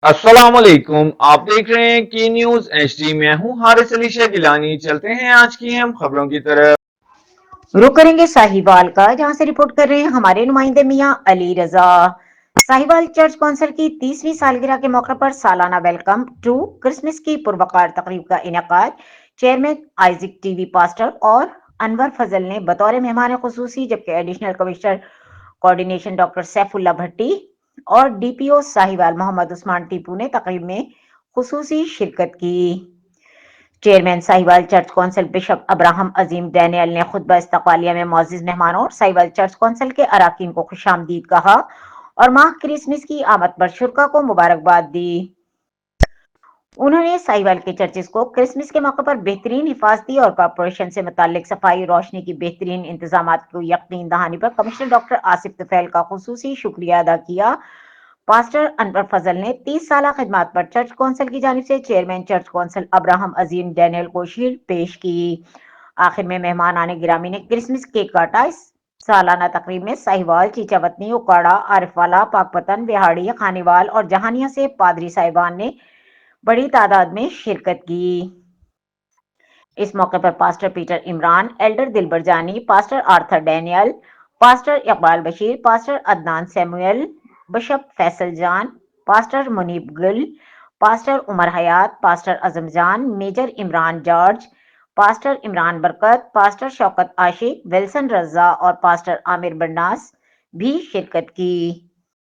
अस्सलाम वालेकुम। आप देख रहे हैं की न्यूज एचडी। मैं हूं हारिस अली शाह गिलानी। चलते हैं आज की हम खबरों की तरफ। रुक करेंगे साहिवाल का, जहां से रिपोर्ट कर रहे हैं हमारे नुमाइंदे मियां अली रजा। साहिवाल चर्च कौंसिल की 30वीं सालगिरह के मौके पर सालाना वेलकम टू क्रिसमस की पुरवकार तकरीब का इनेकाद चेयरमैन आइजिक टीवी पास्टर और अनवर फजल ने बतौर मेहमान खुसूसी, जबकि additional commissioner coordination doctor Saifullah Bhatti और डीपीओ साहिवाल मोहम्मद उस्मान टीपू ने तकरीब में खुसूसी शिरकत की। Chairman Sahiwal church council bishop Abraham Azeem Daniel ने खुतबा इस्तकबालिया में मौजूद मेहमानों और साहिवाल चर्च कौंसिल के अराकीन को खुशामदीद कहा और माह क्रिसमस की आमद पर शुरका को मुबारकबाद दी। उन्होंने साहिवाल के चर्चेस को क्रिसमस के मौके पर बेहतरीन हिफाजती और कॉर्पोरेशन से मुतालिक सफाई रोशनी की बेहतरीन इंतजाम को यकीन दहानी पर कमिश्नर डॉक्टर आसिफ तुफैल का खुसूसी शुक्रिया अदा किया। पास्टर अनवर फजल ने 30 साल खिदमत पर चर्च कौंसिल की जानिब से chairman church council Abraham Azeem Daniel को शील्ड पेश की। आखिर में मेहमान आने गिरामी ने क्रिसमस केक काटा। इस सालाना तकरीब में साहिवाल, चीचावतनी, उकाड़ा, आरिफवाला, पाकपतन, बिहाड़ी, खानीवाल और जहानिया से पादरी साहिबान ने बड़ी तादाद में शिरकत की। इस मौके पर पास्टर पीटर इमरान, एल्डर दिलबर जानी, pastor Arthur Daniel, pastor Iqbal Bashir, pastor Adnan Samuel, bishop Faisal जान, पास्टर मुनीब गुल, पास्टर उमर हयात, pastor Azam Jan, major Imran George, pastor Imran Barkat, pastor Shaukat Ashiq, Wilson Raza और पास्टर आमिर बन्नास भी शिरकत की।